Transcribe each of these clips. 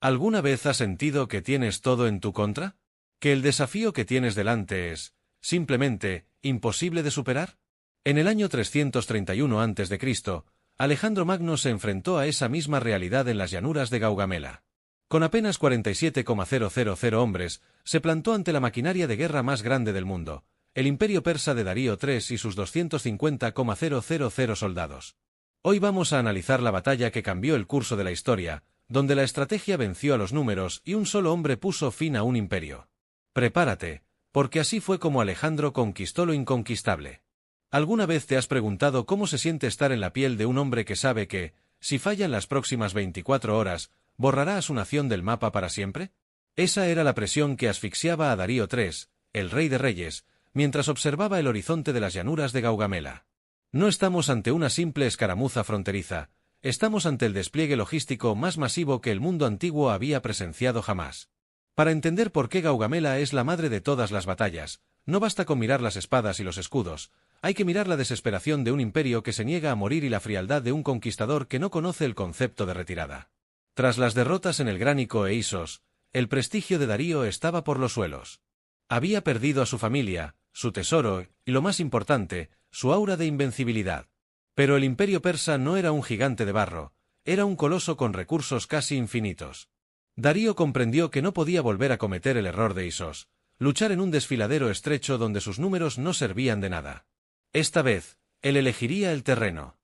¿Alguna vez has sentido que tienes todo en tu contra? ¿Que el desafío que tienes delante es, simplemente, imposible de superar? En el año 331 a.C., Alejandro Magno se enfrentó a esa misma realidad en las llanuras de Gaugamela. Con apenas 47,000 hombres, se plantó ante la maquinaria de guerra más grande del mundo, el imperio persa de Darío III y sus 250,000 soldados. Hoy vamos a analizar la batalla que cambió el curso de la historia, donde la estrategia venció a los números y un solo hombre puso fin a un imperio. Prepárate, porque así fue como Alejandro conquistó lo inconquistable. ¿Alguna vez te has preguntado cómo se siente estar en la piel de un hombre que sabe que, si fallan las próximas 24 horas, borrará a su nación del mapa para siempre? Esa era la presión que asfixiaba a Darío III, el rey de reyes, mientras observaba el horizonte de las llanuras de Gaugamela. No estamos ante una simple escaramuza fronteriza, estamos ante el despliegue logístico más masivo que el mundo antiguo había presenciado jamás. Para entender por qué Gaugamela es la madre de todas las batallas, no basta con mirar las espadas y los escudos, hay que mirar la desesperación de un imperio que se niega a morir y la frialdad de un conquistador que no conoce el concepto de retirada. Tras las derrotas en el Gránico e Isos, el prestigio de Darío estaba por los suelos. Había perdido a su familia, su tesoro y, lo más importante, su aura de invencibilidad. Pero el imperio persa no era un gigante de barro, era un coloso con recursos casi infinitos. Darío comprendió que no podía volver a cometer el error de Isos, luchar en un desfiladero estrecho donde sus números no servían de nada. Esta vez, él elegiría el terreno.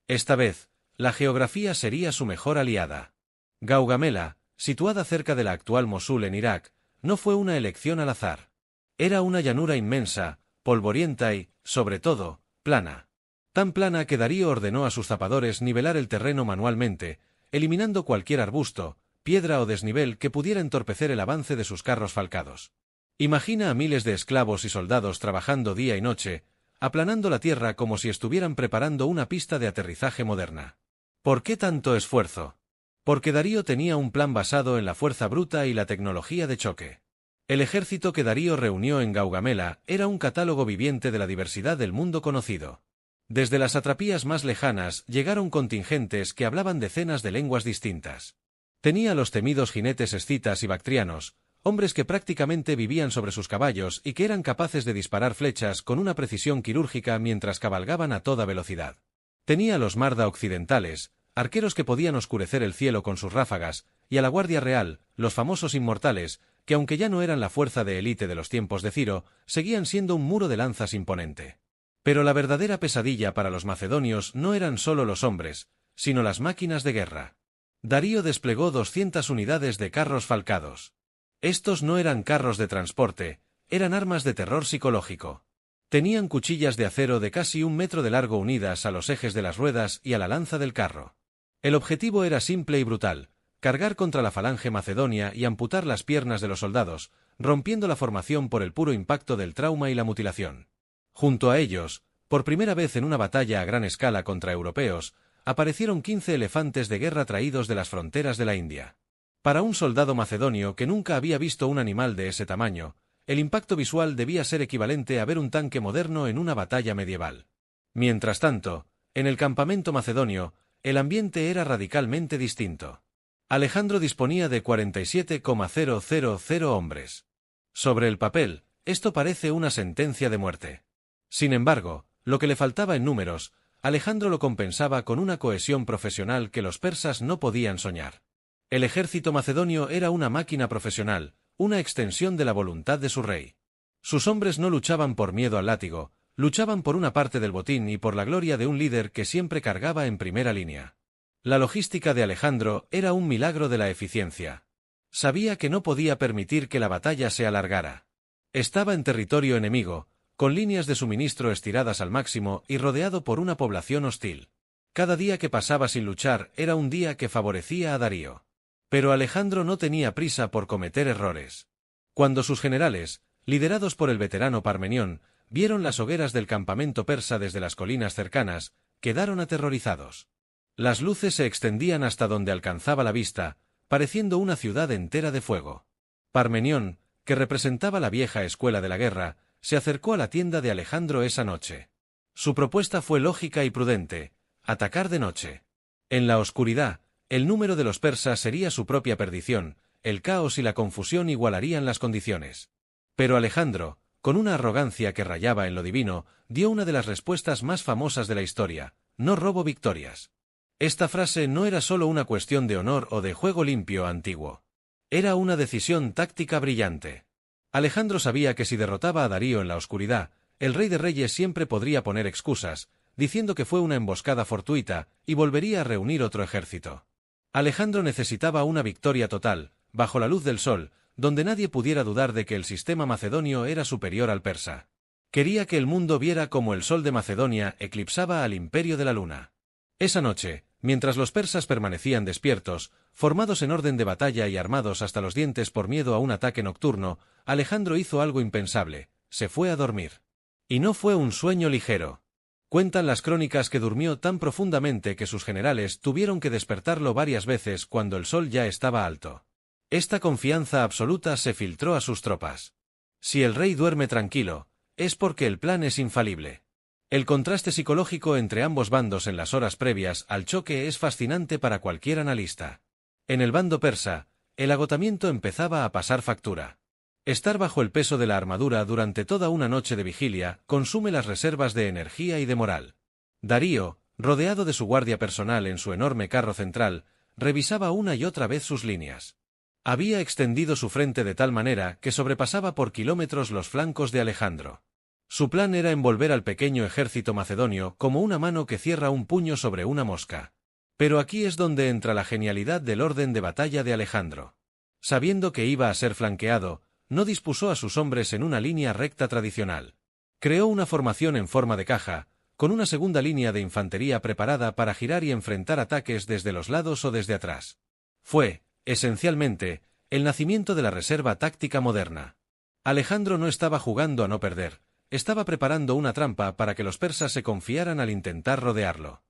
Esta vez, la geografía sería su mejor aliada. Gaugamela, situada cerca de la actual Mosul en Irak, no fue una elección al azar. Era una llanura inmensa, polvorienta y, sobre todo, plana. Tan plana que Darío ordenó a sus zapadores nivelar el terreno manualmente, eliminando cualquier arbusto, piedra o desnivel que pudiera entorpecer el avance de sus carros falcados. Imagina a miles de esclavos y soldados trabajando día y noche, aplanando la tierra como si estuvieran preparando una pista de aterrizaje moderna. ¿Por qué tanto esfuerzo? Porque Darío tenía un plan basado en la fuerza bruta y la tecnología de choque. El ejército que Darío reunió en Gaugamela era un catálogo viviente de la diversidad del mundo conocido. Desde las satrapías más lejanas llegaron contingentes que hablaban decenas de lenguas distintas. Tenía los temidos jinetes escitas y bactrianos, hombres que prácticamente vivían sobre sus caballos y que eran capaces de disparar flechas con una precisión quirúrgica mientras cabalgaban a toda velocidad. Tenía los Marda occidentales, arqueros que podían oscurecer el cielo con sus ráfagas, y a la Guardia Real, los famosos inmortales, que aunque ya no eran la fuerza de élite de los tiempos de Ciro, seguían siendo un muro de lanzas imponente. Pero la verdadera pesadilla para los macedonios no eran solo los hombres, sino las máquinas de guerra. Darío desplegó 200 unidades de carros falcados. Estos no eran carros de transporte, eran armas de terror psicológico. Tenían cuchillas de acero de casi 1 metro de largo unidas a los ejes de las ruedas y a la lanza del carro. El objetivo era simple y brutal: cargar contra la falange macedonia y amputar las piernas de los soldados, rompiendo la formación por el puro impacto del trauma y la mutilación. Junto a ellos, por primera vez en una batalla a gran escala contra europeos, aparecieron 15 elefantes de guerra traídos de las fronteras de la India. Para un soldado macedonio que nunca había visto un animal de ese tamaño, el impacto visual debía ser equivalente a ver un tanque moderno en una batalla medieval. Mientras tanto, en el campamento macedonio, el ambiente era radicalmente distinto. Alejandro disponía de 47,000 hombres. Sobre el papel, esto parece una sentencia de muerte. Sin embargo, lo que le faltaba en números, Alejandro lo compensaba con una cohesión profesional que los persas no podían soñar. El ejército macedonio era una máquina profesional, una extensión de la voluntad de su rey. Sus hombres no luchaban por miedo al látigo, luchaban por una parte del botín y por la gloria de un líder que siempre cargaba en primera línea. La logística de Alejandro era un milagro de la eficiencia. Sabía que no podía permitir que la batalla se alargara. Estaba en territorio enemigo, con líneas de suministro estiradas al máximo y rodeado por una población hostil. Cada día que pasaba sin luchar era un día que favorecía a Darío. Pero Alejandro no tenía prisa por cometer errores. Cuando sus generales, liderados por el veterano Parmenión, vieron las hogueras del campamento persa desde las colinas cercanas, quedaron aterrorizados. Las luces se extendían hasta donde alcanzaba la vista, pareciendo una ciudad entera de fuego. Parmenión, que representaba la vieja escuela de la guerra, se acercó a la tienda de Alejandro esa noche. Su propuesta fue lógica y prudente: atacar de noche. En la oscuridad, el número de los persas sería su propia perdición, el caos y la confusión igualarían las condiciones. Pero Alejandro, con una arrogancia que rayaba en lo divino, dio una de las respuestas más famosas de la historia: no robo victorias. Esta frase no era solo una cuestión de honor o de juego limpio antiguo. Era una decisión táctica brillante. Alejandro sabía que si derrotaba a Darío en la oscuridad, el Rey de Reyes siempre podría poner excusas, diciendo que fue una emboscada fortuita, y volvería a reunir otro ejército. Alejandro necesitaba una victoria total, bajo la luz del sol, donde nadie pudiera dudar de que el sistema macedonio era superior al persa. Quería que el mundo viera cómo el sol de Macedonia eclipsaba al imperio de la luna. Esa noche, mientras los persas permanecían despiertos, formados en orden de batalla y armados hasta los dientes por miedo a un ataque nocturno, Alejandro hizo algo impensable: se fue a dormir. Y no fue un sueño ligero. Cuentan las crónicas que durmió tan profundamente que sus generales tuvieron que despertarlo varias veces cuando el sol ya estaba alto. Esta confianza absoluta se filtró a sus tropas. Si el rey duerme tranquilo, es porque el plan es infalible. El contraste psicológico entre ambos bandos en las horas previas al choque es fascinante para cualquier analista. En el bando persa, el agotamiento empezaba a pasar factura. Estar bajo el peso de la armadura durante toda una noche de vigilia consume las reservas de energía y de moral. Darío, rodeado de su guardia personal en su enorme carro central, revisaba una y otra vez sus líneas. Había extendido su frente de tal manera que sobrepasaba por kilómetros los flancos de Alejandro. Su plan era envolver al pequeño ejército macedonio como una mano que cierra un puño sobre una mosca. Pero aquí es donde entra la genialidad del orden de batalla de Alejandro. Sabiendo que iba a ser flanqueado, no dispuso a sus hombres en una línea recta tradicional. Creó una formación en forma de caja, con una segunda línea de infantería preparada para girar y enfrentar ataques desde los lados o desde atrás. Fue, esencialmente, el nacimiento de la reserva táctica moderna. Alejandro no estaba jugando a no perder, estaba preparando una trampa para que los persas se confiaran al intentar rodearlo.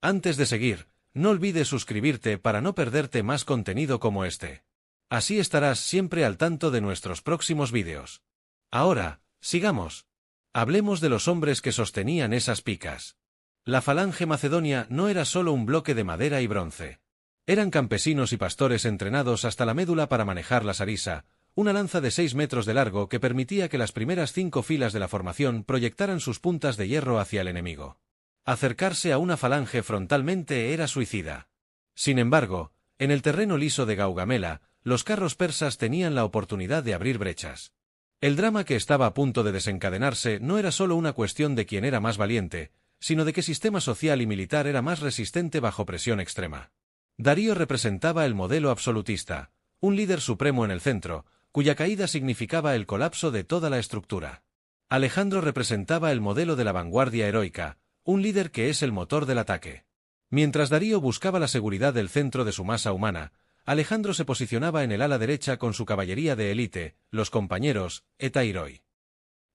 Antes de seguir, no olvides suscribirte para no perderte más contenido como este. Así estarás siempre al tanto de nuestros próximos vídeos. Ahora, sigamos. Hablemos de los hombres que sostenían esas picas. La falange macedonia no era solo un bloque de madera y bronce. Eran campesinos y pastores entrenados hasta la médula para manejar la sarisa, una lanza de 6 metros de largo que permitía que las primeras 5 filas de la formación proyectaran sus puntas de hierro hacia el enemigo. Acercarse a una falange frontalmente era suicida. Sin embargo, en el terreno liso de Gaugamela, los carros persas tenían la oportunidad de abrir brechas. El drama que estaba a punto de desencadenarse no era solo una cuestión de quién era más valiente, sino de qué sistema social y militar era más resistente bajo presión extrema. Darío representaba el modelo absolutista, un líder supremo en el centro, cuya caída significaba el colapso de toda la estructura. Alejandro representaba el modelo de la vanguardia heroica, un líder que es el motor del ataque. Mientras Darío buscaba la seguridad del centro de su masa humana, Alejandro se posicionaba en el ala derecha con su caballería de élite, los compañeros, Eta Iroi.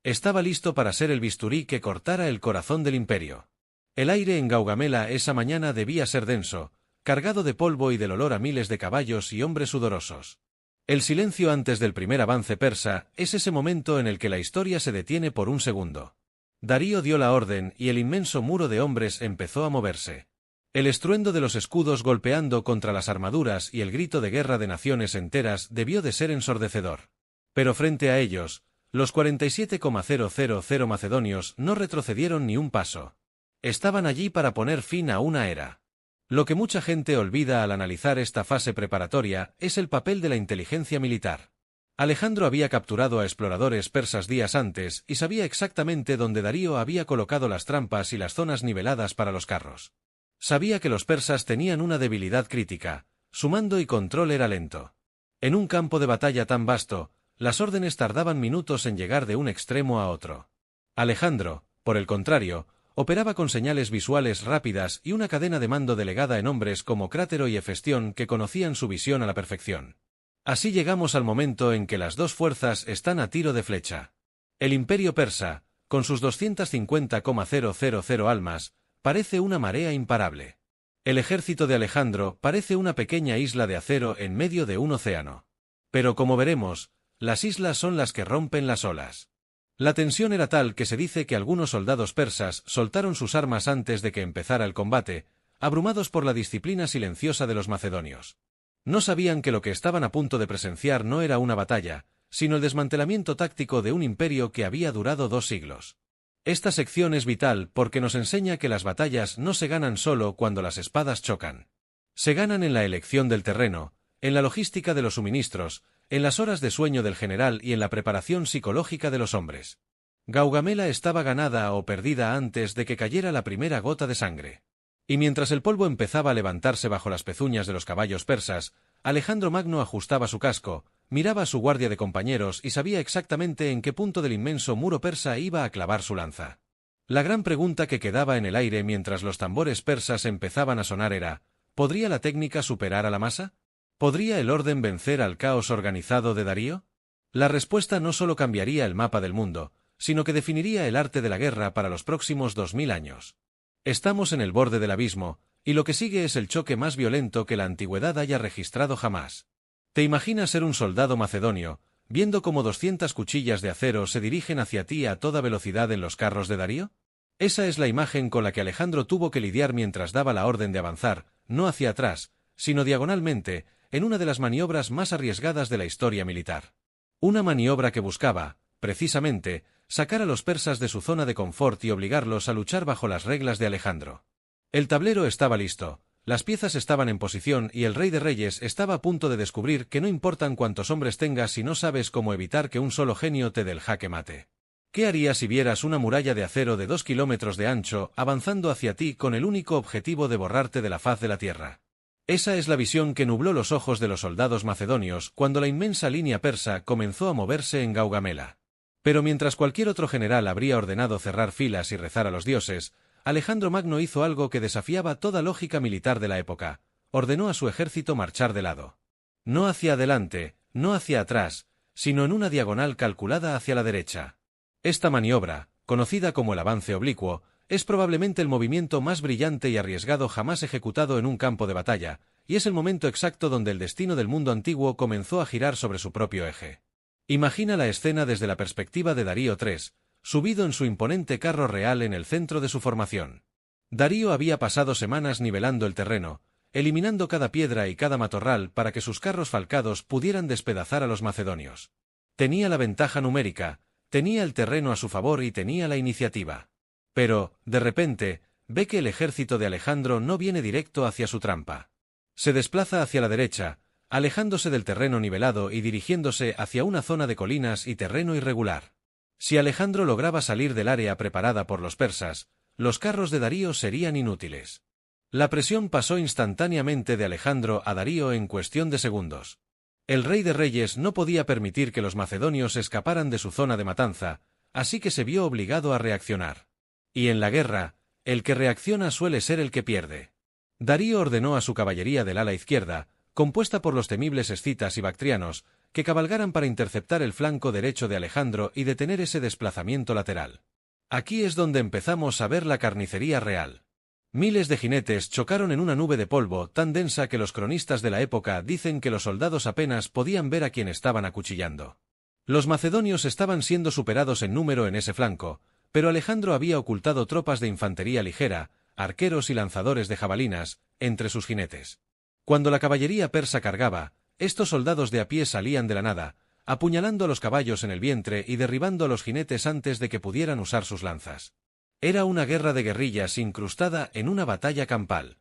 Estaba listo para ser el bisturí que cortara el corazón del imperio. El aire en Gaugamela esa mañana debía ser denso, cargado de polvo y del olor a miles de caballos y hombres sudorosos. El silencio antes del primer avance persa es ese momento en el que la historia se detiene por un segundo. Darío dio la orden y el inmenso muro de hombres empezó a moverse. El estruendo de los escudos golpeando contra las armaduras y el grito de guerra de naciones enteras debió de ser ensordecedor. Pero frente a ellos, los 47,000 macedonios no retrocedieron ni un paso. Estaban allí para poner fin a una era. Lo que mucha gente olvida al analizar esta fase preparatoria es el papel de la inteligencia militar. Alejandro había capturado a exploradores persas días antes y sabía exactamente dónde Darío había colocado las trampas y las zonas niveladas para los carros. Sabía que los persas tenían una debilidad crítica: su mando y control era lento. En un campo de batalla tan vasto, las órdenes tardaban minutos en llegar de un extremo a otro. Alejandro, por el contrario, operaba con señales visuales rápidas y una cadena de mando delegada en hombres como Crátero y Hefestión que conocían su visión a la perfección. Así llegamos al momento en que las dos fuerzas están a tiro de flecha. El imperio persa, con sus 250,000 almas, parece una marea imparable. El ejército de Alejandro parece una pequeña isla de acero en medio de un océano. Pero como veremos, las islas son las que rompen las olas. La tensión era tal que se dice que algunos soldados persas soltaron sus armas antes de que empezara el combate, abrumados por la disciplina silenciosa de los macedonios. No sabían que lo que estaban a punto de presenciar no era una batalla, sino el desmantelamiento táctico de un imperio que había durado 2 siglos. Esta sección es vital porque nos enseña que las batallas no se ganan solo cuando las espadas chocan. Se ganan en la elección del terreno, en la logística de los suministros, en las horas de sueño del general y en la preparación psicológica de los hombres. Gaugamela estaba ganada o perdida antes de que cayera la primera gota de sangre. Y mientras el polvo empezaba a levantarse bajo las pezuñas de los caballos persas, Alejandro Magno ajustaba su casco, miraba a su guardia de compañeros y sabía exactamente en qué punto del inmenso muro persa iba a clavar su lanza. La gran pregunta que quedaba en el aire mientras los tambores persas empezaban a sonar era: ¿podría la técnica superar a la masa? ¿Podría el orden vencer al caos organizado de Darío? La respuesta no solo cambiaría el mapa del mundo, sino que definiría el arte de la guerra para los próximos 2000 años. Estamos en el borde del abismo, y lo que sigue es el choque más violento que la antigüedad haya registrado jamás. ¿Te imaginas ser un soldado macedonio, viendo cómo 200 cuchillas de acero se dirigen hacia ti a toda velocidad en los carros de Darío? Esa es la imagen con la que Alejandro tuvo que lidiar mientras daba la orden de avanzar, no hacia atrás, sino diagonalmente, en una de las maniobras más arriesgadas de la historia militar. Una maniobra que buscaba, precisamente, sacar a los persas de su zona de confort y obligarlos a luchar bajo las reglas de Alejandro. El tablero estaba listo, las piezas estaban en posición y el rey de reyes estaba a punto de descubrir que no importan cuántos hombres tengas si no sabes cómo evitar que un solo genio te dé el jaque mate. ¿Qué harías si vieras una muralla de acero de 2 kilómetros de ancho avanzando hacia ti con el único objetivo de borrarte de la faz de la tierra? Esa es la visión que nubló los ojos de los soldados macedonios cuando la inmensa línea persa comenzó a moverse en Gaugamela. Pero mientras cualquier otro general habría ordenado cerrar filas y rezar a los dioses, Alejandro Magno hizo algo que desafiaba toda lógica militar de la época: ordenó a su ejército marchar de lado. No hacia adelante, no hacia atrás, sino en una diagonal calculada hacia la derecha. Esta maniobra, conocida como el avance oblicuo, es probablemente el movimiento más brillante y arriesgado jamás ejecutado en un campo de batalla, y es el momento exacto donde el destino del mundo antiguo comenzó a girar sobre su propio eje. Imagina la escena desde la perspectiva de Darío III, subido en su imponente carro real en el centro de su formación. Darío había pasado semanas nivelando el terreno, eliminando cada piedra y cada matorral para que sus carros falcados pudieran despedazar a los macedonios. Tenía la ventaja numérica, tenía el terreno a su favor y tenía la iniciativa. Pero, de repente, ve que el ejército de Alejandro no viene directo hacia su trampa. Se desplaza hacia la derecha, alejándose del terreno nivelado y dirigiéndose hacia una zona de colinas y terreno irregular. Si Alejandro lograba salir del área preparada por los persas, los carros de Darío serían inútiles. La presión pasó instantáneamente de Alejandro a Darío en cuestión de segundos. El rey de reyes no podía permitir que los macedonios escaparan de su zona de matanza, así que se vio obligado a reaccionar. Y en la guerra, el que reacciona suele ser el que pierde. Darío ordenó a su caballería del ala izquierda, compuesta por los temibles escitas y bactrianos, que cabalgaran para interceptar el flanco derecho de Alejandro y detener ese desplazamiento lateral. Aquí es donde empezamos a ver la carnicería real. Miles de jinetes chocaron en una nube de polvo tan densa que los cronistas de la época dicen que los soldados apenas podían ver a quien estaban acuchillando. Los macedonios estaban siendo superados en número en ese flanco, pero Alejandro había ocultado tropas de infantería ligera, arqueros y lanzadores de jabalinas, entre sus jinetes. Cuando la caballería persa cargaba, estos soldados de a pie salían de la nada, apuñalando a los caballos en el vientre y derribando a los jinetes antes de que pudieran usar sus lanzas. Era una guerra de guerrillas incrustada en una batalla campal.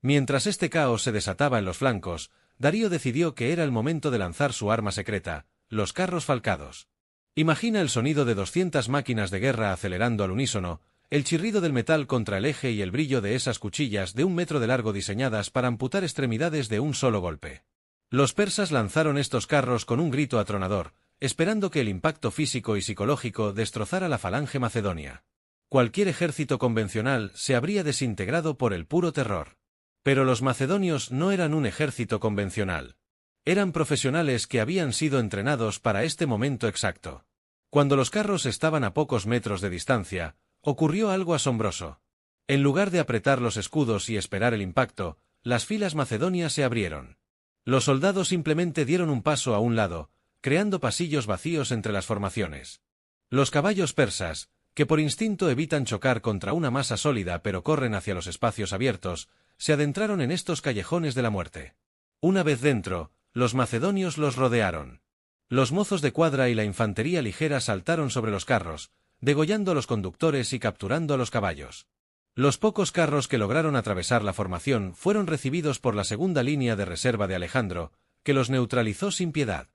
Mientras este caos se desataba en los flancos, Darío decidió que era el momento de lanzar su arma secreta, los carros falcados. Imagina el sonido de 200 máquinas de guerra acelerando al unísono, el chirrido del metal contra el eje y el brillo de esas cuchillas de 1 metro de largo diseñadas para amputar extremidades de un solo golpe. Los persas lanzaron estos carros con un grito atronador, esperando que el impacto físico y psicológico destrozara la falange macedonia. Cualquier ejército convencional se habría desintegrado por el puro terror. Pero los macedonios no eran un ejército convencional. Eran profesionales que habían sido entrenados para este momento exacto. Cuando los carros estaban a pocos metros de distancia, ocurrió algo asombroso. En lugar de apretar los escudos y esperar el impacto, las filas macedonias se abrieron. Los soldados simplemente dieron un paso a un lado, creando pasillos vacíos entre las formaciones. Los caballos persas, que por instinto evitan chocar contra una masa sólida pero corren hacia los espacios abiertos, se adentraron en estos callejones de la muerte. Una vez dentro, los macedonios los rodearon. Los mozos de cuadra y la infantería ligera saltaron sobre los carros, degollando a los conductores y capturando a los caballos. Los pocos carros que lograron atravesar la formación fueron recibidos por la segunda línea de reserva de Alejandro, que los neutralizó sin piedad.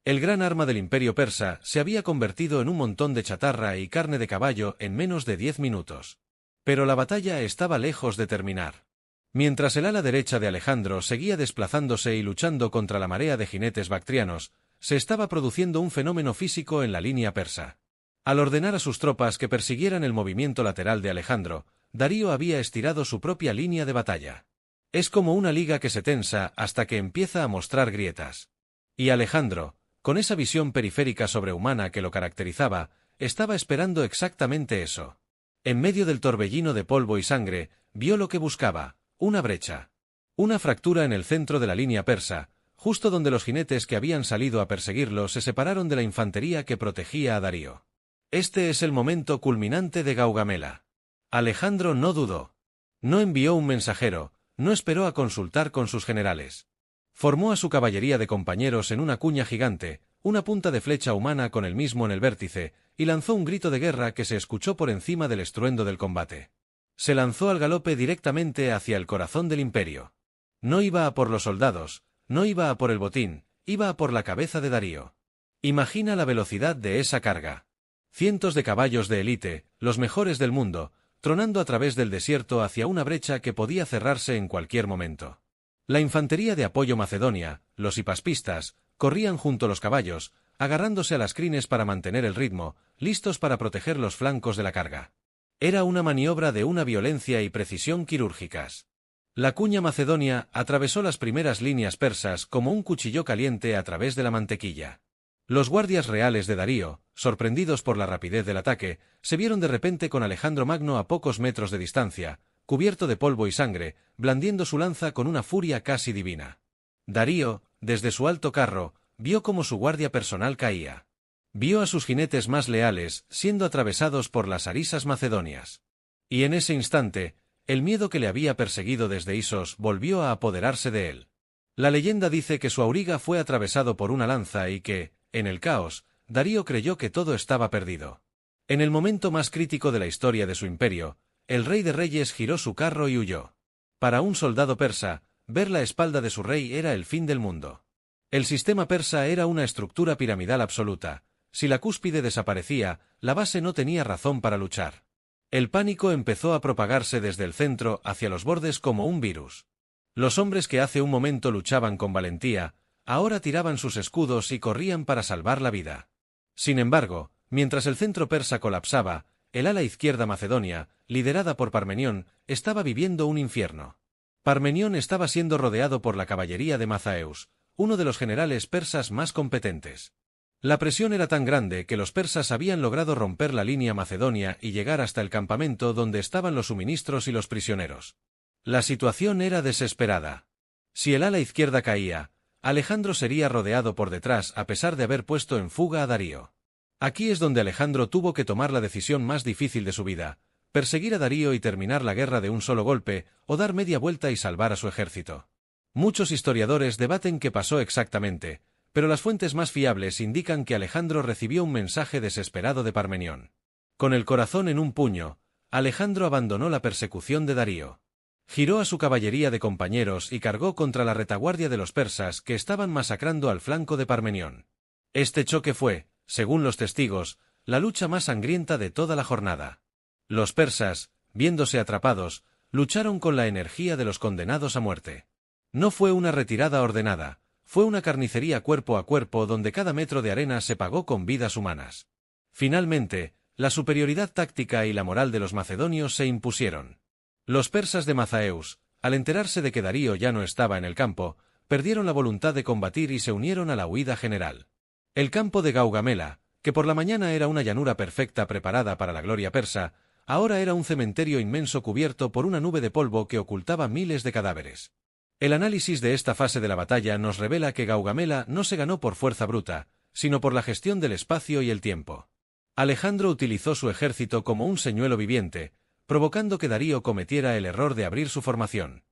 El gran arma del imperio persa se había convertido en un montón de chatarra y carne de caballo en menos de 10 minutos. Pero la batalla estaba lejos de terminar. Mientras el ala derecha de Alejandro seguía desplazándose y luchando contra la marea de jinetes bactrianos, se estaba produciendo un fenómeno físico en la línea persa. Al ordenar a sus tropas que persiguieran el movimiento lateral de Alejandro, Darío había estirado su propia línea de batalla. Es como una liga que se tensa hasta que empieza a mostrar grietas. Y Alejandro, con esa visión periférica sobrehumana que lo caracterizaba, estaba esperando exactamente eso. En medio del torbellino de polvo y sangre, vio lo que buscaba, una brecha. Una fractura en el centro de la línea persa, justo donde los jinetes que habían salido a perseguirlo se separaron de la infantería que protegía a Darío. Este es el momento culminante de Gaugamela. Alejandro no dudó. No envió un mensajero, no esperó a consultar con sus generales. Formó a su caballería de compañeros en una cuña gigante, una punta de flecha humana con él mismo en el vértice, y lanzó un grito de guerra que se escuchó por encima del estruendo del combate. Se lanzó al galope directamente hacia el corazón del imperio. No iba a por los soldados, no iba a por el botín, iba a por la cabeza de Darío. Imagina la velocidad de esa carga. Cientos de caballos de élite, los mejores del mundo, tronando a través del desierto hacia una brecha que podía cerrarse en cualquier momento. La infantería de apoyo macedonia, los hipaspistas, corrían junto a los caballos, agarrándose a las crines para mantener el ritmo, listos para proteger los flancos de la carga. Era una maniobra de una violencia y precisión quirúrgicas. La cuña macedonia atravesó las primeras líneas persas como un cuchillo caliente a través de la mantequilla. Los guardias reales de Darío, sorprendidos por la rapidez del ataque, se vieron de repente con Alejandro Magno a pocos metros de distancia, cubierto de polvo y sangre, blandiendo su lanza con una furia casi divina. Darío, desde su alto carro, vio cómo su guardia personal caía. Vio a sus jinetes más leales siendo atravesados por las arisas macedonias. Y en ese instante, el miedo que le había perseguido desde Isos volvió a apoderarse de él. La leyenda dice que su auriga fue atravesado por una lanza y que, en el caos, Darío creyó que todo estaba perdido. En el momento más crítico de la historia de su imperio, el rey de reyes giró su carro y huyó. Para un soldado persa, ver la espalda de su rey era el fin del mundo. El sistema persa era una estructura piramidal absoluta. Si la cúspide desaparecía, la base no tenía razón para luchar. El pánico empezó a propagarse desde el centro hacia los bordes como un virus. Los hombres que hace un momento luchaban con valentía, ahora tiraban sus escudos y corrían para salvar la vida. Sin embargo, mientras el centro persa colapsaba, el ala izquierda macedonia, liderada por Parmenión, estaba viviendo un infierno. Parmenión estaba siendo rodeado por la caballería de Mazaeus, uno de los generales persas más competentes. La presión era tan grande que los persas habían logrado romper la línea macedonia y llegar hasta el campamento donde estaban los suministros y los prisioneros. La situación era desesperada. Si el ala izquierda caía, Alejandro sería rodeado por detrás a pesar de haber puesto en fuga a Darío. Aquí es donde Alejandro tuvo que tomar la decisión más difícil de su vida: perseguir a Darío y terminar la guerra de un solo golpe, o dar media vuelta y salvar a su ejército. Muchos historiadores debaten qué pasó exactamente, pero las fuentes más fiables indican que Alejandro recibió un mensaje desesperado de Parmenión. Con el corazón en un puño, Alejandro abandonó la persecución de Darío. Giró a su caballería de compañeros y cargó contra la retaguardia de los persas que estaban masacrando al flanco de Parmenión. Este choque fue, según los testigos, la lucha más sangrienta de toda la jornada. Los persas, viéndose atrapados, lucharon con la energía de los condenados a muerte. No fue una retirada ordenada, fue una carnicería cuerpo a cuerpo donde cada metro de arena se pagó con vidas humanas. Finalmente, la superioridad táctica y la moral de los macedonios se impusieron. Los persas de Mazaeus, al enterarse de que Darío ya no estaba en el campo, perdieron la voluntad de combatir y se unieron a la huida general. El campo de Gaugamela, que por la mañana era una llanura perfecta preparada para la gloria persa, ahora era un cementerio inmenso cubierto por una nube de polvo que ocultaba miles de cadáveres. El análisis de esta fase de la batalla nos revela que Gaugamela no se ganó por fuerza bruta, sino por la gestión del espacio y el tiempo. Alejandro utilizó su ejército como un señuelo viviente, provocando que Darío cometiera el error de abrir su formación.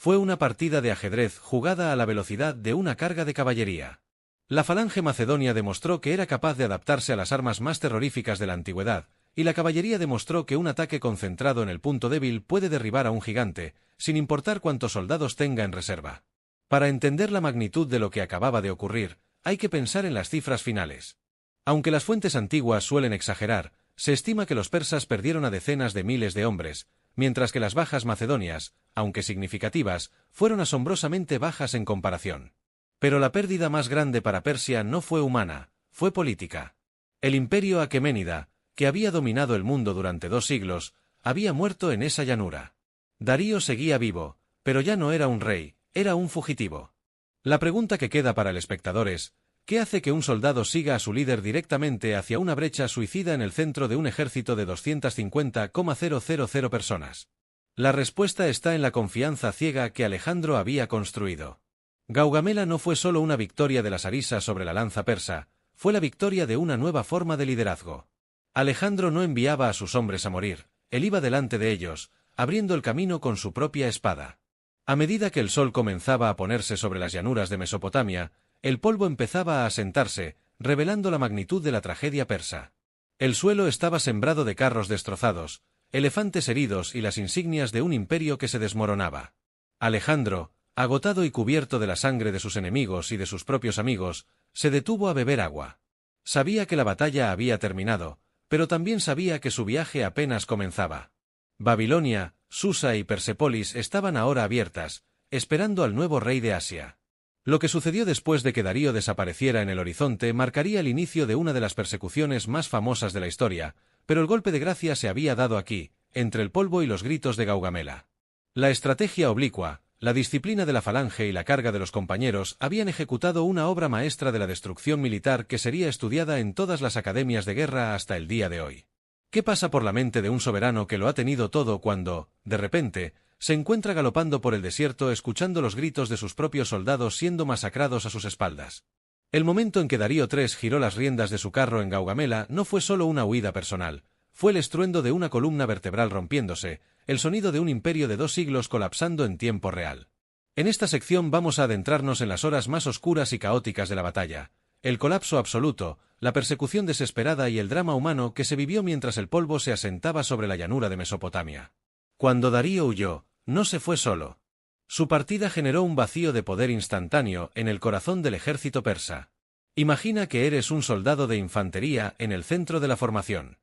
Fue una partida de ajedrez jugada a la velocidad de una carga de caballería. La falange macedonia demostró que era capaz de adaptarse a las armas más terroríficas de la antigüedad, y la caballería demostró que un ataque concentrado en el punto débil puede derribar a un gigante, sin importar cuántos soldados tenga en reserva. Para entender la magnitud de lo que acababa de ocurrir, hay que pensar en las cifras finales. Aunque las fuentes antiguas suelen exagerar, se estima que los persas perdieron a decenas de miles de hombres, mientras que las bajas macedonias, aunque significativas, fueron asombrosamente bajas en comparación. Pero la pérdida más grande para Persia no fue humana, fue política. El imperio aqueménida, que había dominado el mundo durante 2 siglos, había muerto en esa llanura. Darío seguía vivo, pero ya no era un rey, era un fugitivo. La pregunta que queda para el espectador es, ¿qué hace que un soldado siga a su líder directamente hacia una brecha suicida en el centro de un ejército de 250,000 personas? La respuesta está en la confianza ciega que Alejandro había construido. Gaugamela no fue solo una victoria de la sarisa sobre la lanza persa, fue la victoria de una nueva forma de liderazgo. Alejandro no enviaba a sus hombres a morir, él iba delante de ellos, abriendo el camino con su propia espada. A medida que el sol comenzaba a ponerse sobre las llanuras de Mesopotamia, el polvo empezaba a asentarse, revelando la magnitud de la tragedia persa. El suelo estaba sembrado de carros destrozados, elefantes heridos y las insignias de un imperio que se desmoronaba. Alejandro, agotado y cubierto de la sangre de sus enemigos y de sus propios amigos, se detuvo a beber agua. Sabía que la batalla había terminado, pero también sabía que su viaje apenas comenzaba. Babilonia, Susa y Persépolis estaban ahora abiertas, esperando al nuevo rey de Asia. Lo que sucedió después de que Darío desapareciera en el horizonte marcaría el inicio de una de las persecuciones más famosas de la historia, pero el golpe de gracia se había dado aquí, entre el polvo y los gritos de Gaugamela. La estrategia oblicua, la disciplina de la falange y la carga de los compañeros habían ejecutado una obra maestra de la destrucción militar que sería estudiada en todas las academias de guerra hasta el día de hoy. ¿Qué pasa por la mente de un soberano que lo ha tenido todo cuando, de repente, se encuentra galopando por el desierto escuchando los gritos de sus propios soldados siendo masacrados a sus espaldas? El momento en que Darío III giró las riendas de su carro en Gaugamela no fue solo una huida personal, fue el estruendo de una columna vertebral rompiéndose, el sonido de un imperio de 2 siglos colapsando en tiempo real. En esta sección vamos a adentrarnos en las horas más oscuras y caóticas de la batalla, el colapso absoluto, la persecución desesperada y el drama humano que se vivió mientras el polvo se asentaba sobre la llanura de Mesopotamia. Cuando Darío huyó, no se fue solo. Su partida generó un vacío de poder instantáneo en el corazón del ejército persa. Imagina que eres un soldado de infantería en el centro de la formación.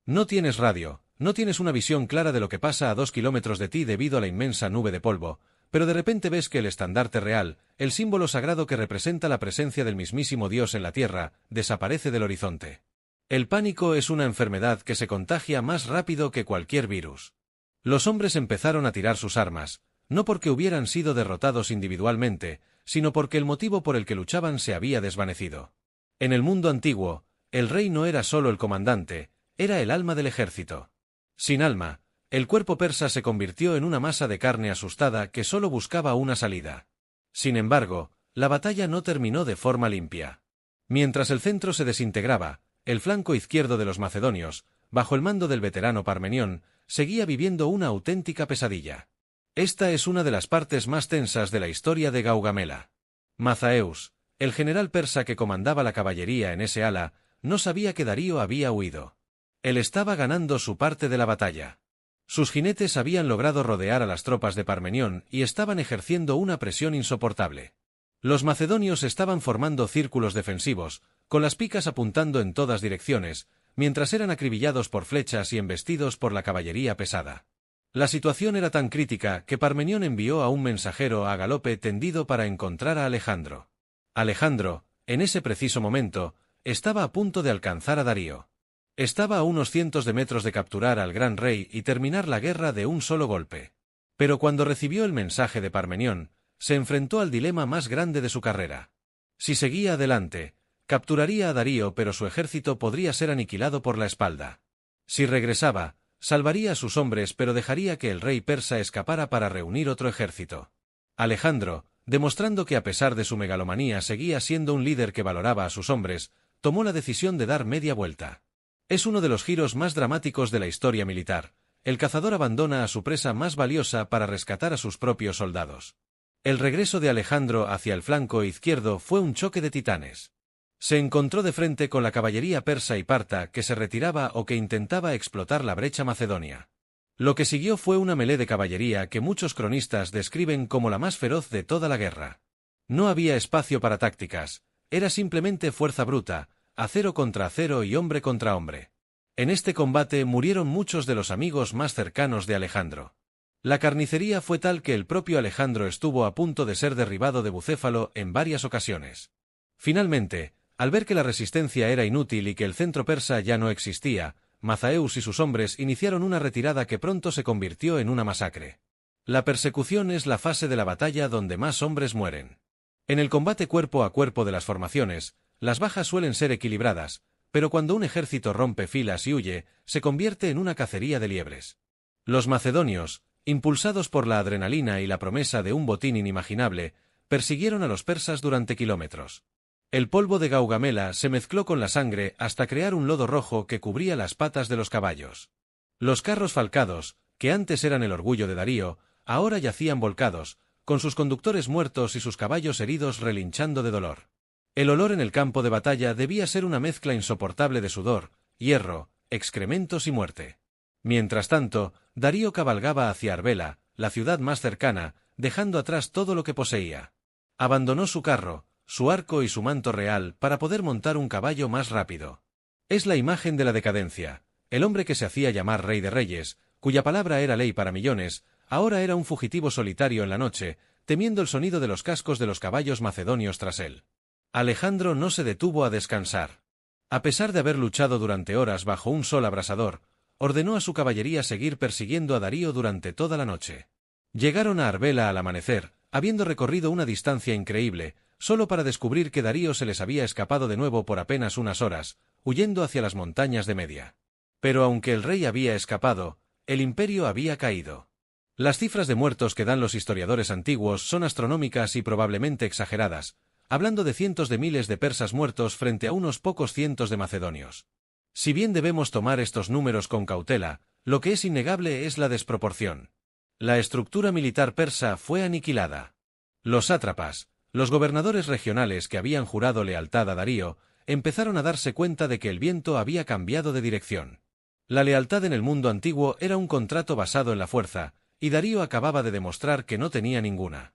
No tienes radio, no tienes una visión clara de lo que pasa a 2 kilómetros de ti debido a la inmensa nube de polvo, pero de repente ves que el estandarte real, el símbolo sagrado que representa la presencia del mismísimo Dios en la tierra, desaparece del horizonte. El pánico es una enfermedad que se contagia más rápido que cualquier virus. Los hombres empezaron a tirar sus armas, no porque hubieran sido derrotados individualmente, sino porque el motivo por el que luchaban se había desvanecido. En el mundo antiguo, el rey no era solo el comandante, era el alma del ejército. Sin alma, el cuerpo persa se convirtió en una masa de carne asustada que solo buscaba una salida. Sin embargo, la batalla no terminó de forma limpia. Mientras el centro se desintegraba, el flanco izquierdo de los macedonios, bajo el mando del veterano Parmenión, seguía viviendo una auténtica pesadilla. Esta es una de las partes más tensas de la historia de Gaugamela. Mazaeus, el general persa que comandaba la caballería en ese ala, no sabía que Darío había huido. Él estaba ganando su parte de la batalla. Sus jinetes habían logrado rodear a las tropas de Parmenión y estaban ejerciendo una presión insoportable. Los macedonios estaban formando círculos defensivos, con las picas apuntando en todas direcciones, mientras eran acribillados por flechas y embestidos por la caballería pesada. La situación era tan crítica que Parmenión envió a un mensajero a galope tendido para encontrar a Alejandro. Alejandro, en ese preciso momento, estaba a punto de alcanzar a Darío. Estaba a unos cientos de metros de capturar al gran rey y terminar la guerra de un solo golpe. Pero cuando recibió el mensaje de Parmenión, se enfrentó al dilema más grande de su carrera. Si seguía adelante, capturaría a Darío pero su ejército podría ser aniquilado por la espalda. Si regresaba, salvaría a sus hombres pero dejaría que el rey persa escapara para reunir otro ejército. Alejandro, demostrando que a pesar de su megalomanía seguía siendo un líder que valoraba a sus hombres, tomó la decisión de dar media vuelta. Es uno de los giros más dramáticos de la historia militar, el cazador abandona a su presa más valiosa para rescatar a sus propios soldados. El regreso de Alejandro hacia el flanco izquierdo fue un choque de titanes. Se encontró de frente con la caballería persa y parta que se retiraba o que intentaba explotar la brecha macedonia. Lo que siguió fue una melé de caballería que muchos cronistas describen como la más feroz de toda la guerra. No había espacio para tácticas, era simplemente fuerza bruta, acero contra acero y hombre contra hombre. En este combate murieron muchos de los amigos más cercanos de Alejandro. La carnicería fue tal que el propio Alejandro estuvo a punto de ser derribado de Bucéfalo en varias ocasiones. Finalmente, al ver que la resistencia era inútil y que el centro persa ya no existía, Mazaeus y sus hombres iniciaron una retirada que pronto se convirtió en una masacre. La persecución es la fase de la batalla donde más hombres mueren. En el combate cuerpo a cuerpo de las formaciones, las bajas suelen ser equilibradas, pero cuando un ejército rompe filas y huye, se convierte en una cacería de liebres. Los macedonios, impulsados por la adrenalina y la promesa de un botín inimaginable, persiguieron a los persas durante kilómetros. El polvo de Gaugamela se mezcló con la sangre hasta crear un lodo rojo que cubría las patas de los caballos. Los carros falcados, que antes eran el orgullo de Darío, ahora yacían volcados, con sus conductores muertos y sus caballos heridos relinchando de dolor. El olor en el campo de batalla debía ser una mezcla insoportable de sudor, hierro, excrementos y muerte. Mientras tanto, Darío cabalgaba hacia Arbela, la ciudad más cercana, dejando atrás todo lo que poseía. Abandonó su carro, su arco y su manto real para poder montar un caballo más rápido. Es la imagen de la decadencia. El hombre que se hacía llamar rey de reyes, cuya palabra era ley para millones, ahora era un fugitivo solitario en la noche, temiendo el sonido de los cascos de los caballos macedonios tras él. Alejandro no se detuvo a descansar. A pesar de haber luchado durante horas bajo un sol abrasador, ordenó a su caballería seguir persiguiendo a Darío durante toda la noche. Llegaron a Arbela al amanecer, habiendo recorrido una distancia increíble, solo para descubrir que Darío se les había escapado de nuevo por apenas unas horas, huyendo hacia las montañas de Media. Pero aunque el rey había escapado, el imperio había caído. Las cifras de muertos que dan los historiadores antiguos son astronómicas y probablemente exageradas, hablando de cientos de miles de persas muertos frente a unos pocos cientos de macedonios. Si bien debemos tomar estos números con cautela, lo que es innegable es la desproporción. La estructura militar persa fue aniquilada. Los sátrapas, los gobernadores regionales que habían jurado lealtad a Darío, empezaron a darse cuenta de que el viento había cambiado de dirección. La lealtad en el mundo antiguo era un contrato basado en la fuerza, y Darío acababa de demostrar que no tenía ninguna.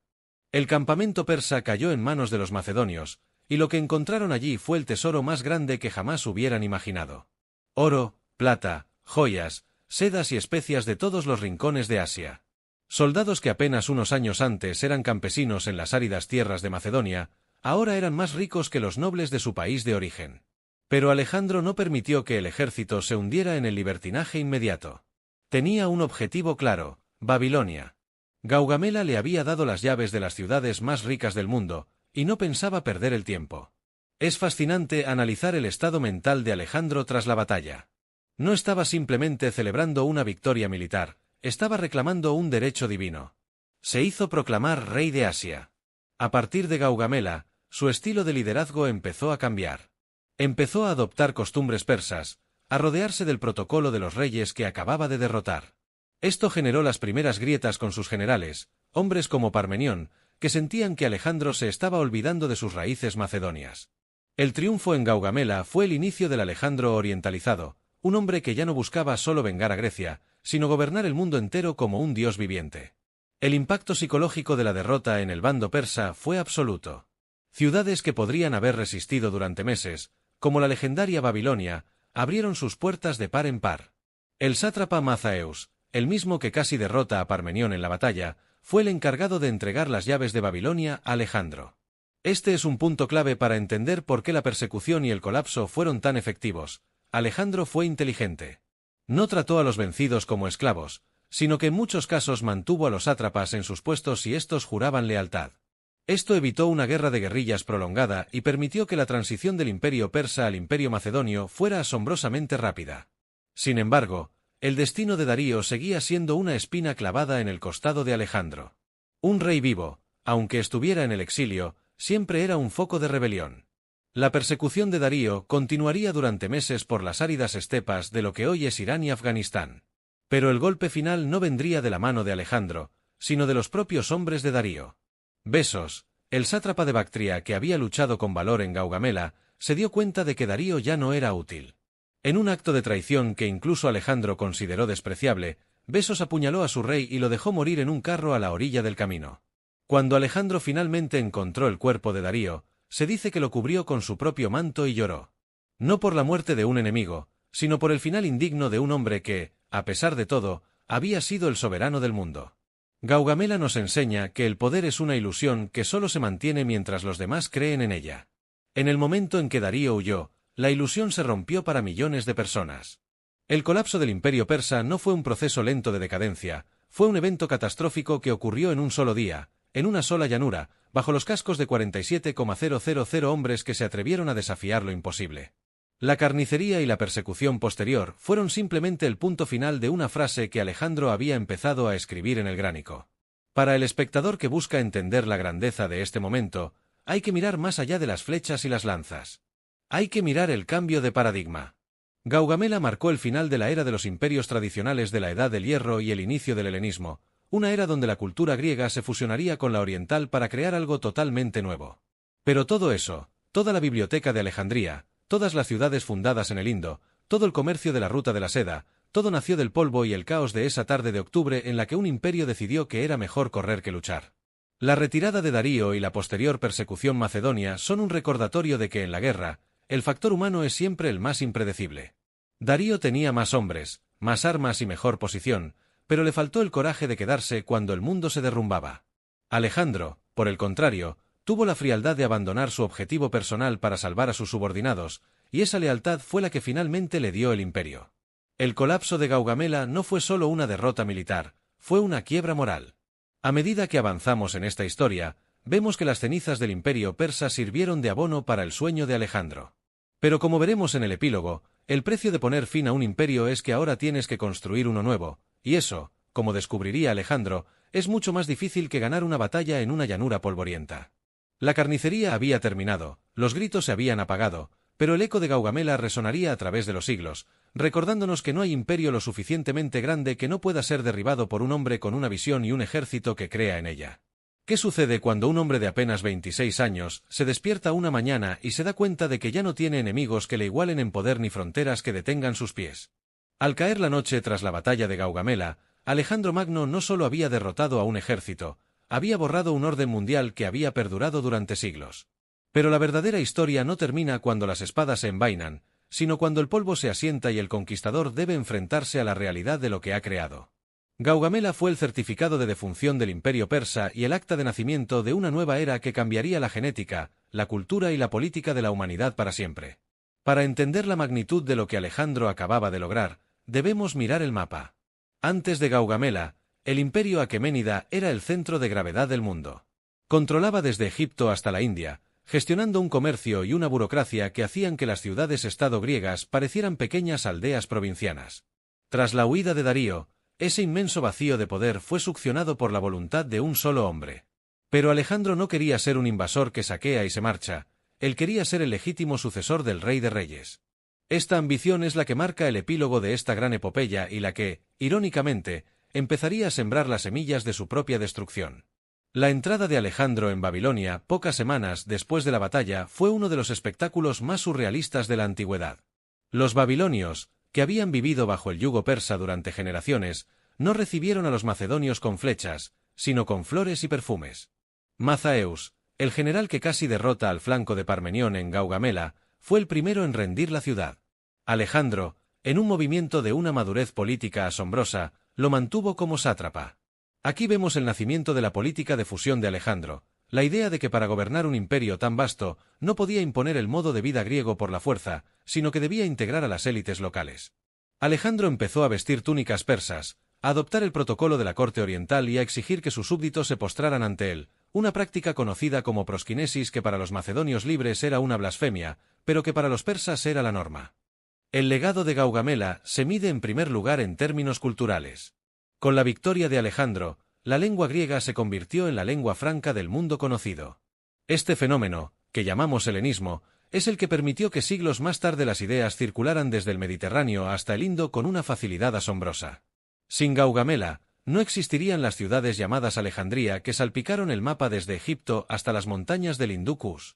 El campamento persa cayó en manos de los macedonios, y lo que encontraron allí fue el tesoro más grande que jamás hubieran imaginado. Oro, plata, joyas, sedas y especias de todos los rincones de Asia. Soldados que apenas unos años antes eran campesinos en las áridas tierras de Macedonia, ahora eran más ricos que los nobles de su país de origen. Pero Alejandro no permitió que el ejército se hundiera en el libertinaje inmediato. Tenía un objetivo claro: Babilonia. Gaugamela le había dado las llaves de las ciudades más ricas del mundo, y no pensaba perder el tiempo. Es fascinante analizar el estado mental de Alejandro tras la batalla. No estaba simplemente celebrando una victoria militar, estaba reclamando un derecho divino. Se hizo proclamar rey de Asia. A partir de Gaugamela, su estilo de liderazgo empezó a cambiar. Empezó a adoptar costumbres persas, a rodearse del protocolo de los reyes que acababa de derrotar. Esto generó las primeras grietas con sus generales, hombres como Parmenión, que sentían que Alejandro se estaba olvidando de sus raíces macedonias. El triunfo en Gaugamela fue el inicio del Alejandro orientalizado, un hombre que ya no buscaba solo vengar a Grecia, sino gobernar el mundo entero como un dios viviente. El impacto psicológico de la derrota en el bando persa fue absoluto. Ciudades que podrían haber resistido durante meses, como la legendaria Babilonia, abrieron sus puertas de par en par. El sátrapa Mazaeus, el mismo que casi derrota a Parmenión en la batalla, fue el encargado de entregar las llaves de Babilonia a Alejandro. Este es un punto clave para entender por qué la persecución y el colapso fueron tan efectivos. Alejandro fue inteligente. No trató a los vencidos como esclavos, sino que en muchos casos mantuvo a los sátrapas en sus puestos si estos juraban lealtad. Esto evitó una guerra de guerrillas prolongada y permitió que la transición del imperio persa al imperio macedonio fuera asombrosamente rápida. Sin embargo, el destino de Darío seguía siendo una espina clavada en el costado de Alejandro. Un rey vivo, aunque estuviera en el exilio, siempre era un foco de rebelión. La persecución de Darío continuaría durante meses por las áridas estepas de lo que hoy es Irán y Afganistán. Pero el golpe final no vendría de la mano de Alejandro, sino de los propios hombres de Darío. Besos, el sátrapa de Bactria que había luchado con valor en Gaugamela, se dio cuenta de que Darío ya no era útil. En un acto de traición que incluso Alejandro consideró despreciable, Besos apuñaló a su rey y lo dejó morir en un carro a la orilla del camino. Cuando Alejandro finalmente encontró el cuerpo de Darío, se dice que lo cubrió con su propio manto y lloró. No por la muerte de un enemigo, sino por el final indigno de un hombre que, a pesar de todo, había sido el soberano del mundo. Gaugamela nos enseña que el poder es una ilusión que solo se mantiene mientras los demás creen en ella. En el momento en que Darío huyó, la ilusión se rompió para millones de personas. El colapso del imperio persa no fue un proceso lento de decadencia, fue un evento catastrófico que ocurrió en un solo día, en una sola llanura, bajo los cascos de 47,000 hombres que se atrevieron a desafiar lo imposible. La carnicería y la persecución posterior fueron simplemente el punto final de una frase que Alejandro había empezado a escribir en el Gránico. Para el espectador que busca entender la grandeza de este momento, hay que mirar más allá de las flechas y las lanzas. Hay que mirar el cambio de paradigma. Gaugamela marcó el final de la era de los imperios tradicionales de la Edad del Hierro y el inicio del helenismo, una era donde la cultura griega se fusionaría con la oriental para crear algo totalmente nuevo. Pero todo eso, toda la biblioteca de Alejandría, todas las ciudades fundadas en el Indo, todo el comercio de la ruta de la seda, todo nació del polvo y el caos de esa tarde de octubre en la que un imperio decidió que era mejor correr que luchar. La retirada de Darío y la posterior persecución macedonia son un recordatorio de que en la guerra, el factor humano es siempre el más impredecible. Darío tenía más hombres, más armas y mejor posición, pero le faltó el coraje de quedarse cuando el mundo se derrumbaba. Alejandro, por el contrario, tuvo la frialdad de abandonar su objetivo personal para salvar a sus subordinados, y esa lealtad fue la que finalmente le dio el imperio. El colapso de Gaugamela no fue solo una derrota militar, fue una quiebra moral. A medida que avanzamos en esta historia, vemos que las cenizas del imperio persa sirvieron de abono para el sueño de Alejandro. Pero como veremos en el epílogo, el precio de poner fin a un imperio es que ahora tienes que construir uno nuevo, y eso, como descubriría Alejandro, es mucho más difícil que ganar una batalla en una llanura polvorienta. La carnicería había terminado, los gritos se habían apagado, pero el eco de Gaugamela resonaría a través de los siglos, recordándonos que no hay imperio lo suficientemente grande que no pueda ser derribado por un hombre con una visión y un ejército que crea en ella. ¿Qué sucede cuando un hombre de apenas 26 años se despierta una mañana y se da cuenta de que ya no tiene enemigos que le igualen en poder ni fronteras que detengan sus pies? Al caer la noche tras la batalla de Gaugamela, Alejandro Magno no solo había derrotado a un ejército, había borrado un orden mundial que había perdurado durante siglos. Pero la verdadera historia no termina cuando las espadas se envainan, sino cuando el polvo se asienta y el conquistador debe enfrentarse a la realidad de lo que ha creado. Gaugamela fue el certificado de defunción del imperio persa y el acta de nacimiento de una nueva era que cambiaría la genética, la cultura y la política de la humanidad para siempre. Para entender la magnitud de lo que Alejandro acababa de lograr, debemos mirar el mapa. Antes de Gaugamela, el imperio aqueménida era el centro de gravedad del mundo. Controlaba desde Egipto hasta la India, gestionando un comercio y una burocracia que hacían que las ciudades-estado griegas parecieran pequeñas aldeas provincianas. Tras la huida de Darío, ese inmenso vacío de poder fue succionado por la voluntad de un solo hombre. Pero Alejandro no quería ser un invasor que saquea y se marcha, él quería ser el legítimo sucesor del Rey de Reyes. Esta ambición es la que marca el epílogo de esta gran epopeya y la que, irónicamente, empezaría a sembrar las semillas de su propia destrucción. La entrada de Alejandro en Babilonia, pocas semanas después de la batalla, fue uno de los espectáculos más surrealistas de la antigüedad. Los babilonios, que habían vivido bajo el yugo persa durante generaciones, no recibieron a los macedonios con flechas, sino con flores y perfumes. Mazaeus, el general que casi derrota al flanco de Parmenión en Gaugamela, fue el primero en rendir la ciudad. Alejandro, en un movimiento de una madurez política asombrosa, lo mantuvo como sátrapa. Aquí vemos el nacimiento de la política de fusión de Alejandro, la idea de que para gobernar un imperio tan vasto no podía imponer el modo de vida griego por la fuerza, sino que debía integrar a las élites locales. Alejandro empezó a vestir túnicas persas, a adoptar el protocolo de la corte oriental y a exigir que sus súbditos se postraran ante él, una práctica conocida como proskinesis que para los macedonios libres era una blasfemia, pero que para los persas era la norma. El legado de Gaugamela se mide en primer lugar en términos culturales. Con la victoria de Alejandro, la lengua griega se convirtió en la lengua franca del mundo conocido. Este fenómeno, que llamamos helenismo, es el que permitió que siglos más tarde las ideas circularan desde el Mediterráneo hasta el Indo con una facilidad asombrosa. Sin Gaugamela, no existirían las ciudades llamadas Alejandría que salpicaron el mapa desde Egipto hasta las montañas del Hindú Kush.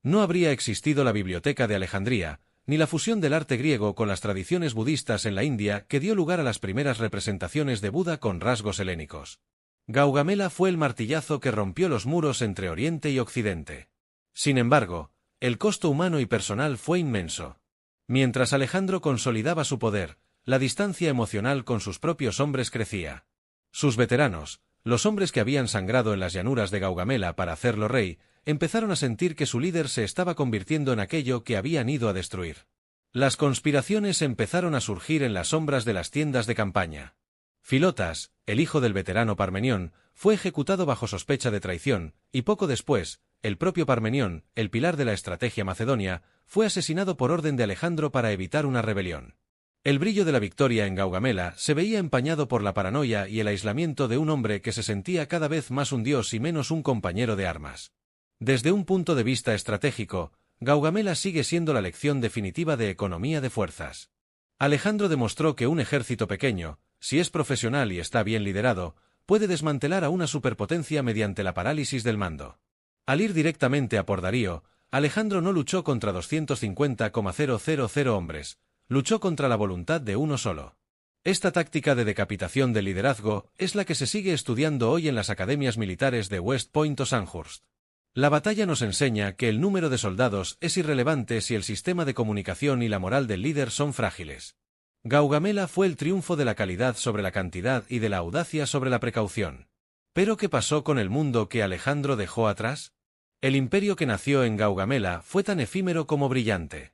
No habría existido la Biblioteca de Alejandría, ni la fusión del arte griego con las tradiciones budistas en la India que dio lugar a las primeras representaciones de Buda con rasgos helénicos. Gaugamela fue el martillazo que rompió los muros entre Oriente y Occidente. Sin embargo, el costo humano y personal fue inmenso. Mientras Alejandro consolidaba su poder, la distancia emocional con sus propios hombres crecía. Sus veteranos, los hombres que habían sangrado en las llanuras de Gaugamela para hacerlo rey, empezaron a sentir que su líder se estaba convirtiendo en aquello que habían ido a destruir. Las conspiraciones empezaron a surgir en las sombras de las tiendas de campaña. Filotas, el hijo del veterano Parmenión, fue ejecutado bajo sospecha de traición, y poco después, el propio Parmenión, el pilar de la estrategia macedonia, fue asesinado por orden de Alejandro para evitar una rebelión. El brillo de la victoria en Gaugamela se veía empañado por la paranoia y el aislamiento de un hombre que se sentía cada vez más un dios y menos un compañero de armas. Desde un punto de vista estratégico, Gaugamela sigue siendo la lección definitiva de economía de fuerzas. Alejandro demostró que un ejército pequeño, si es profesional y está bien liderado, puede desmantelar a una superpotencia mediante la parálisis del mando. Al ir directamente a por Darío, Alejandro no luchó contra 250,000 hombres, luchó contra la voluntad de uno solo. Esta táctica de decapitación del liderazgo es la que se sigue estudiando hoy en las academias militares de West Point o Sandhurst. La batalla nos enseña que el número de soldados es irrelevante si el sistema de comunicación y la moral del líder son frágiles. Gaugamela fue el triunfo de la calidad sobre la cantidad y de la audacia sobre la precaución. ¿Pero qué pasó con el mundo que Alejandro dejó atrás? El imperio que nació en Gaugamela fue tan efímero como brillante.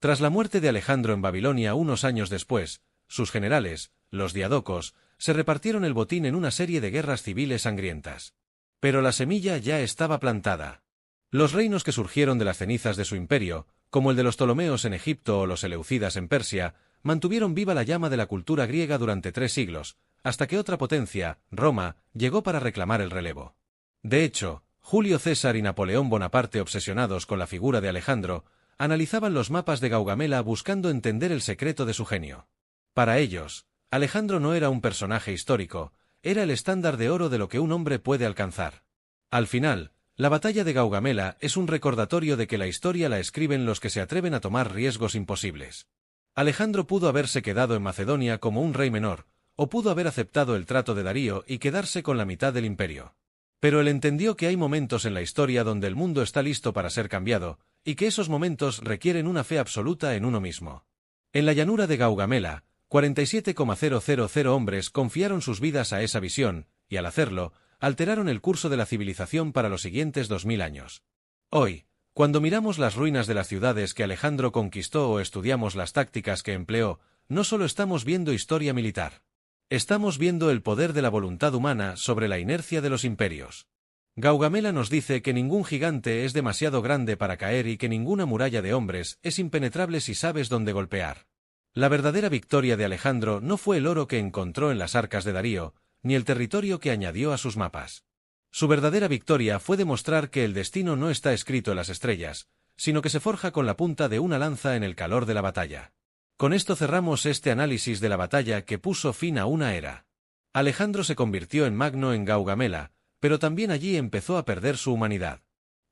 Tras la muerte de Alejandro en Babilonia unos años después, sus generales, los diadocos, se repartieron el botín en una serie de guerras civiles sangrientas. Pero la semilla ya estaba plantada. Los reinos que surgieron de las cenizas de su imperio, como el de los Ptolomeos en Egipto o los Seleucidas en Persia, mantuvieron viva la llama de la cultura griega durante 3 siglos, hasta que otra potencia, Roma, llegó para reclamar el relevo. De hecho, Julio César y Napoleón Bonaparte, obsesionados con la figura de Alejandro, analizaban los mapas de Gaugamela buscando entender el secreto de su genio. Para ellos, Alejandro no era un personaje histórico, era el estándar de oro de lo que un hombre puede alcanzar. Al final, la batalla de Gaugamela es un recordatorio de que la historia la escriben los que se atreven a tomar riesgos imposibles. Alejandro pudo haberse quedado en Macedonia como un rey menor, o pudo haber aceptado el trato de Darío y quedarse con la mitad del imperio. Pero él entendió que hay momentos en la historia donde el mundo está listo para ser cambiado, y que esos momentos requieren una fe absoluta en uno mismo. En la llanura de Gaugamela, 47,000 hombres confiaron sus vidas a esa visión, y al hacerlo, alteraron el curso de la civilización para los siguientes 2000 años. Hoy, cuando miramos las ruinas de las ciudades que Alejandro conquistó o estudiamos las tácticas que empleó, no solo estamos viendo historia militar. Estamos viendo el poder de la voluntad humana sobre la inercia de los imperios. Gaugamela nos dice que ningún gigante es demasiado grande para caer y que ninguna muralla de hombres es impenetrable si sabes dónde golpear. La verdadera victoria de Alejandro no fue el oro que encontró en las arcas de Darío, ni el territorio que añadió a sus mapas. Su verdadera victoria fue demostrar que el destino no está escrito en las estrellas, sino que se forja con la punta de una lanza en el calor de la batalla. Con esto cerramos este análisis de la batalla que puso fin a una era. Alejandro se convirtió en magno en Gaugamela, pero también allí empezó a perder su humanidad.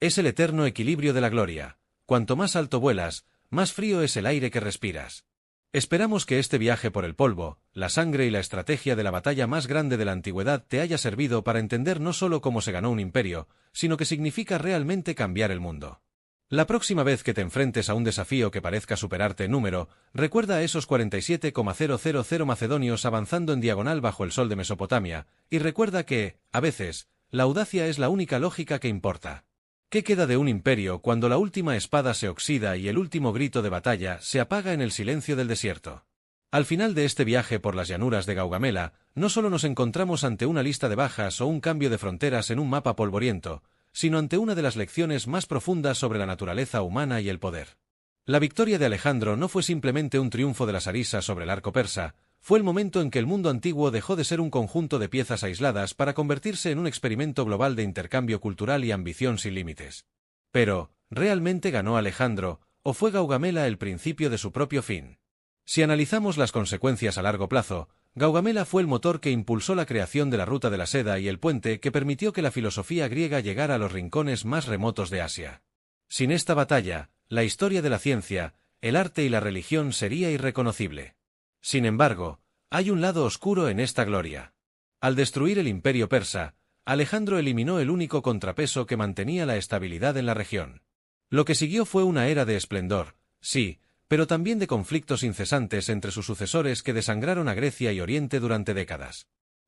Es el eterno equilibrio de la gloria. Cuanto más alto vuelas, más frío es el aire que respiras. Esperamos que este viaje por el polvo, la sangre y la estrategia de la batalla más grande de la antigüedad te haya servido para entender no solo cómo se ganó un imperio, sino que significa realmente cambiar el mundo. La próxima vez que te enfrentes a un desafío que parezca superarte en número, recuerda a esos 47,000 macedonios avanzando en diagonal bajo el sol de Mesopotamia, y recuerda que, a veces, la audacia es la única lógica que importa. ¿Qué queda de un imperio cuando la última espada se oxida y el último grito de batalla se apaga en el silencio del desierto? Al final de este viaje por las llanuras de Gaugamela, no solo nos encontramos ante una lista de bajas o un cambio de fronteras en un mapa polvoriento, sino ante una de las lecciones más profundas sobre la naturaleza humana y el poder. La victoria de Alejandro no fue simplemente un triunfo de la Sarisa sobre el arco persa, fue el momento en que el mundo antiguo dejó de ser un conjunto de piezas aisladas para convertirse en un experimento global de intercambio cultural y ambición sin límites. Pero, ¿realmente ganó Alejandro, o fue Gaugamela el principio de su propio fin? Si analizamos las consecuencias a largo plazo, Gaugamela fue el motor que impulsó la creación de la Ruta de la Seda y el puente que permitió que la filosofía griega llegara a los rincones más remotos de Asia. Sin esta batalla, la historia de la ciencia, el arte y la religión sería irreconocible. Sin embargo, hay un lado oscuro en esta gloria. Al destruir el imperio persa, Alejandro eliminó el único contrapeso que mantenía la estabilidad en la región. Lo que siguió fue una era de esplendor, sí, pero también de conflictos incesantes entre sus sucesores que desangraron a Grecia y Oriente durante décadas.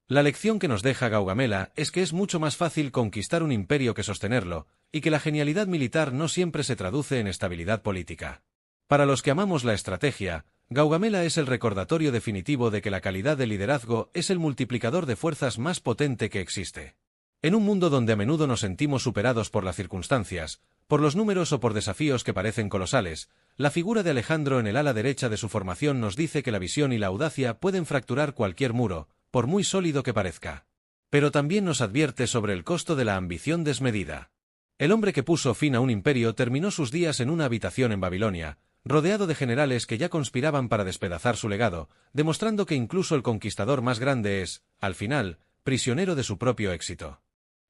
La lección que nos deja Gaugamela es que es mucho más fácil conquistar un imperio que sostenerlo, y que la genialidad militar no siempre se traduce en estabilidad política. Para los que amamos la estrategia, Gaugamela es el recordatorio definitivo de que la calidad de liderazgo es el multiplicador de fuerzas más potente que existe. En un mundo donde a menudo nos sentimos superados por las circunstancias, por los números o por desafíos que parecen colosales, la figura de Alejandro en el ala derecha de su formación nos dice que la visión y la audacia pueden fracturar cualquier muro, por muy sólido que parezca. Pero también nos advierte sobre el costo de la ambición desmedida. El hombre que puso fin a un imperio terminó sus días en una habitación en Babilonia, rodeado de generales que ya conspiraban para despedazar su legado, demostrando que incluso el conquistador más grande es, al final, prisionero de su propio éxito.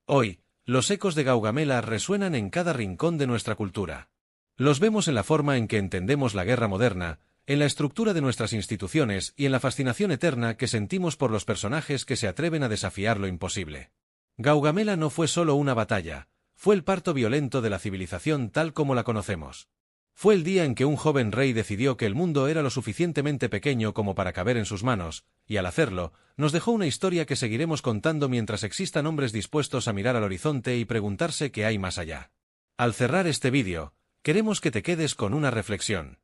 Hoy, los ecos de Gaugamela resuenan en cada rincón de nuestra cultura. Los vemos en la forma en que entendemos la guerra moderna, en la estructura de nuestras instituciones y en la fascinación eterna que sentimos por los personajes que se atreven a desafiar lo imposible. Gaugamela no fue solo una batalla, fue el parto violento de la civilización tal como la conocemos. Fue el día en que un joven rey decidió que el mundo era lo suficientemente pequeño como para caber en sus manos, y al hacerlo, nos dejó una historia que seguiremos contando mientras existan hombres dispuestos a mirar al horizonte y preguntarse qué hay más allá. Al cerrar este vídeo, queremos que te quedes con una reflexión.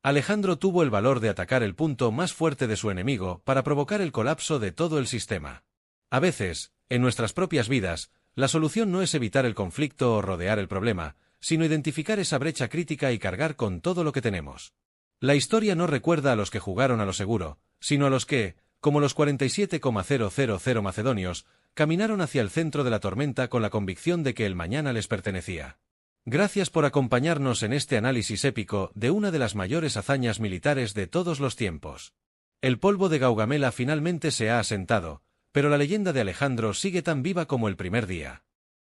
Alejandro tuvo el valor de atacar el punto más fuerte de su enemigo para provocar el colapso de todo el sistema. A veces, en nuestras propias vidas, la solución no es evitar el conflicto o rodear el problema, sino identificar esa brecha crítica y cargar con todo lo que tenemos. La historia no recuerda a los que jugaron a lo seguro, sino a los que, como los 47,000 macedonios, caminaron hacia el centro de la tormenta con la convicción de que el mañana les pertenecía. Gracias por acompañarnos en este análisis épico de una de las mayores hazañas militares de todos los tiempos. El polvo de Gaugamela finalmente se ha asentado, pero la leyenda de Alejandro sigue tan viva como el primer día.